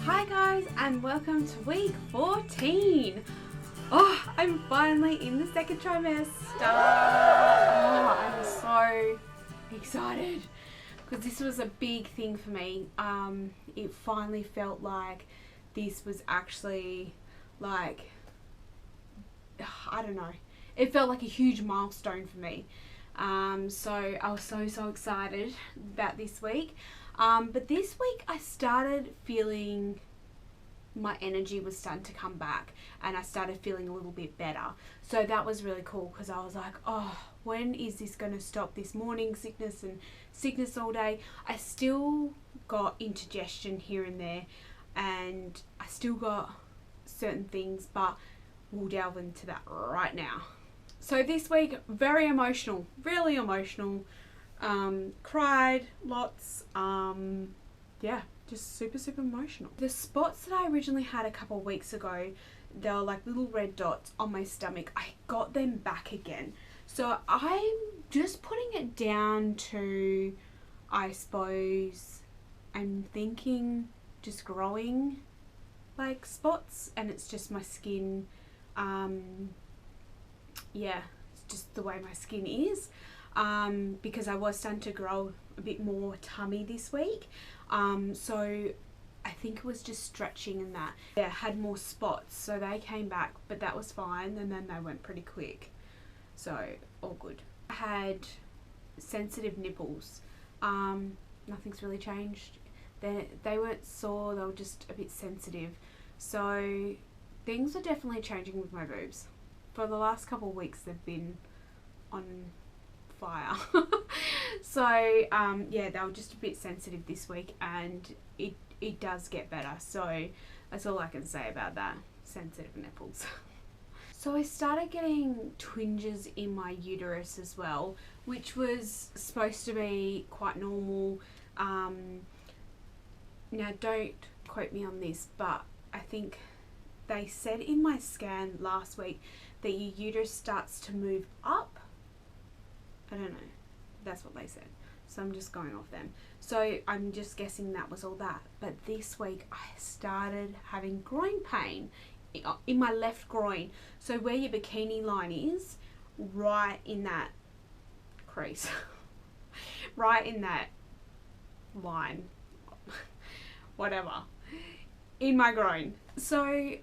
Hi guys, and welcome to week 14. Oh, I'm finally in the second trimester. Oh, I'm so excited because this was a big thing for me. It finally felt like this was actually like, I don't know, it felt like a huge milestone for me. So I was so excited about this week. But this week I started feeling my energy was starting to come back and I started feeling a little bit better. So that was really cool because I was like, oh, when is this going to stop, this morning sickness and sickness all day? I still got indigestion here and there and I still got certain things, but we'll delve into that right now. So this week, very emotional, really emotional. Cried lots. Yeah, just super emotional. The spots that I originally had a couple of weeks ago, they were like little red dots on my stomach. I got them back again. So I'm just putting it down to, I suppose, I'm thinking just growing like spots, and it's just my skin. Yeah, it's just the way my skin is. Because I was starting to grow a bit more tummy this week. So I think it was just stretching and that. Yeah, had more spots, so they came back, but that was fine, and then they went pretty quick. So all good. I had sensitive nipples. Nothing's really changed. They weren't sore, they were just a bit sensitive. So things are definitely changing with my boobs. For the last couple of weeks they've been on fire. So yeah, they were just a bit sensitive this week, and it does get better. So that's all I can say about that. Sensitive nipples. So I started getting twinges in my uterus as well, which was supposed to be quite normal. Now don't quote me on this, but I think they said in my scan last week that your uterus starts to move up. I don't know. That's what they said. So I'm just going off them. So I'm just guessing that was all that. But this week I started having groin pain in my left groin. So where your bikini line is, right in that crease. Right in that line. Whatever. In my groin. So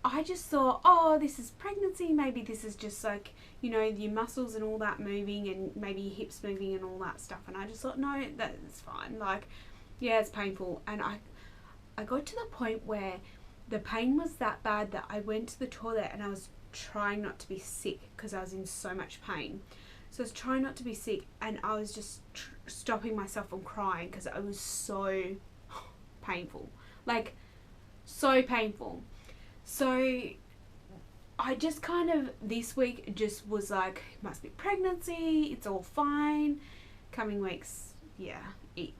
I just thought, oh, this is pregnancy. Maybe this is just like, you know, your muscles and all that moving, and maybe your hips moving and all that stuff. And I just thought, no, that's fine. Like, yeah, it's painful. And I got to the point where the pain was that bad that I went to the toilet and I was trying not to be sick because I was in so much pain. So I was trying not to be sick, and I was just stopping myself from crying because it was so painful. Like, so painful. So I just kind of this week just was like, it must be pregnancy, it's all fine. Coming weeks, yeah, it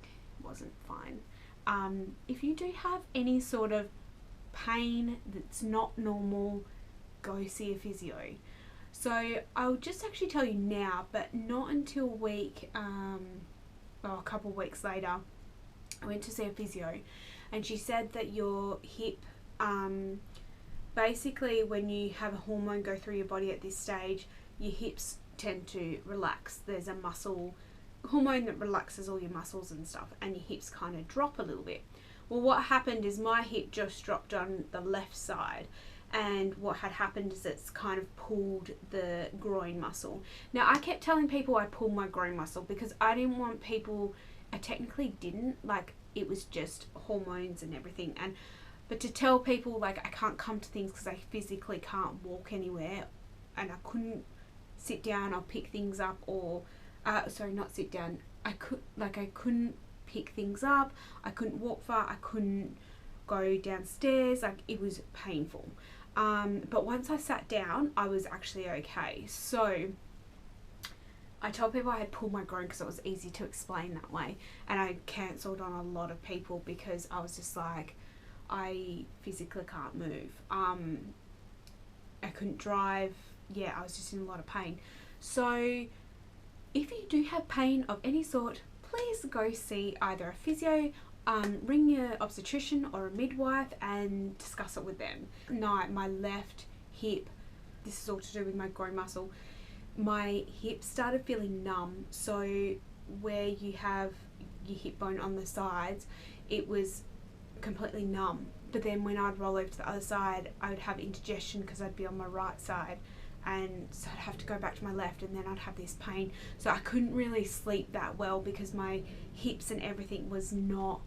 wasn't fine. If you do have any sort of pain that's not normal, go see a physio. So I'll just actually tell you now, but not until a couple of weeks later, I went to see a physio, and she said that your hip, basically when you have a hormone go through your body at this stage, your hips tend to relax. There's a muscle hormone that relaxes all your muscles and stuff, and your hips kind of drop a little bit. Well, what happened is my hip just dropped on the left side, and what had happened is it's kind of pulled the groin muscle. Now I kept telling people I pulled my groin muscle because I didn't want people, I technically didn't, like, it was just hormones and everything. But to tell people, like, I can't come to things because I physically can't walk anywhere, and I couldn't sit down or pick things up, or sorry, not sit down. I couldn't pick things up. I couldn't walk far. I couldn't go downstairs. Like, it was painful. But once I sat down, I was actually okay. So I told people I had pulled my groin because it was easy to explain that way, and I cancelled on a lot of people because I was just like, I physically can't move. I couldn't drive. Yeah, I was just in a lot of pain. So if you do have pain of any sort, please go see either a physio ring your obstetrician or a midwife and discuss it with them. No, my left hip, this is all to do with my groin muscle, my hip started feeling numb. So where you have your hip bone on the sides, it was completely numb. But then when I'd roll over to the other side, I would have indigestion because I'd be on my right side, and so I'd have to go back to my left, and then I'd have this pain. So I couldn't really sleep that well because my hips and everything was not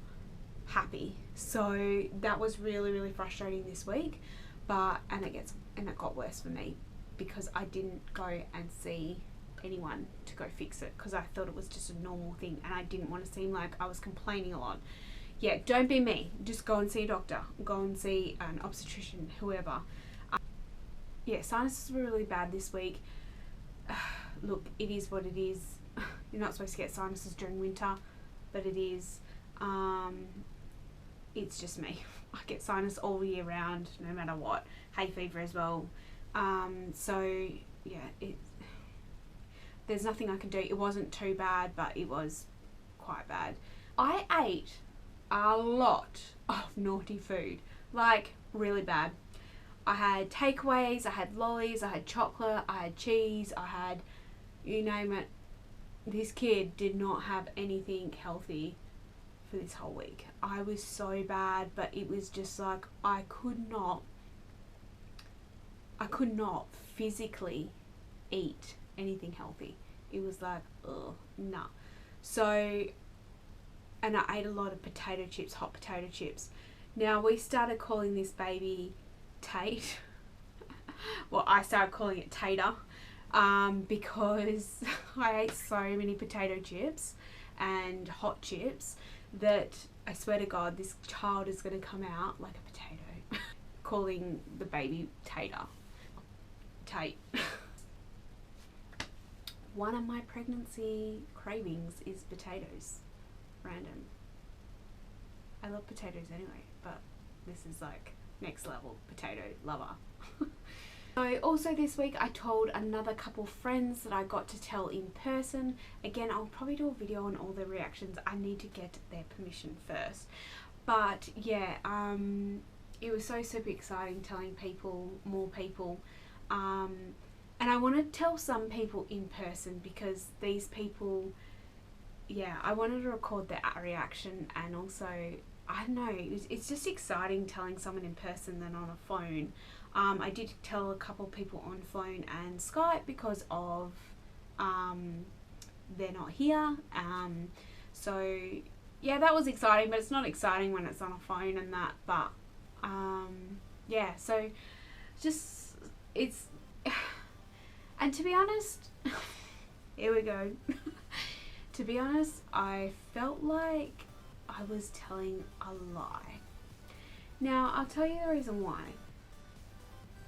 happy. So that was really, really frustrating this week. And it got worse for me because I didn't go and see anyone to go fix it because I thought it was just a normal thing, and I didn't want to seem like I was complaining a lot. Yeah, don't be me. Just go and see a doctor. Go and see an obstetrician, whoever. Yeah, sinuses were really bad this week. Look, it is what it is. You're not supposed to get sinuses during winter, but it is. It's just me. I get sinus all year round, no matter what. Hay fever as well. So yeah, there's nothing I can do. It wasn't too bad, but it was quite bad. I ate a lot of naughty food, like really bad. I had takeaways, I had lollies, I had chocolate, I had cheese, I had, you name it. This kid did not have anything healthy for this whole week. I was so bad, but it was just like I could not physically eat anything healthy. It was like, ugh, nah. So, and I ate a lot of potato chips, hot potato chips. Now we started calling this baby Tate. Well, I started calling it Tater, because I ate so many potato chips and hot chips that I swear to God, this child is going to come out like a potato. Calling the baby Tater. Tate. One of my pregnancy cravings is potatoes. Random. I love potatoes anyway, but this is like next level potato lover. So also this week I told another couple friends that I got to tell in person. Again, I'll probably do a video on all their reactions. I need to get their permission first. But yeah, it was so super exciting telling more people. And I want to tell some people in person because these people, yeah, I wanted to record their reaction, and also, I don't know, it's just exciting telling someone in person than on a phone. I did tell a couple people on phone and Skype because of they're not here. So yeah, that was exciting, but it's not exciting when it's on a phone and that. But yeah, so just it's and to be honest, here we go. To be honest, I felt like I was telling a lie. Now, I'll tell you the reason why.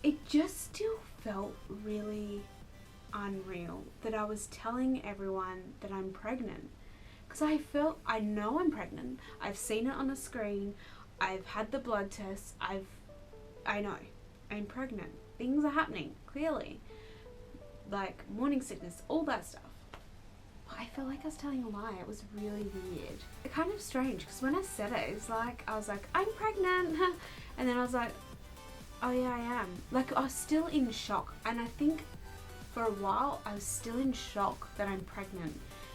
It just still felt really unreal that I was telling everyone that I'm pregnant. Because I know I'm pregnant. I've seen it on the screen. I've had the blood tests. I know I'm pregnant. Things are happening, clearly. Like morning sickness, all that stuff. I felt like I was telling a lie. It was really weird. It's kind of strange because when I said it, it's like I was like, I'm pregnant, and then I was like, oh yeah, I am. Like I was still in shock, and I think for a while I was still in shock that I'm pregnant.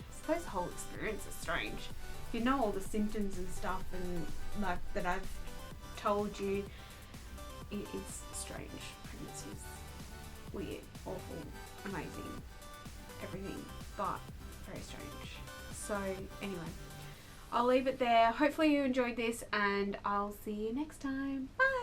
I suppose the whole experience is strange. If you know all the symptoms and stuff, and like that I've told you, it's strange. Pregnancy's weird, awful, amazing, everything, but very strange. So anyway, I'll leave it there. Hopefully you enjoyed this, and I'll see you next time. Bye.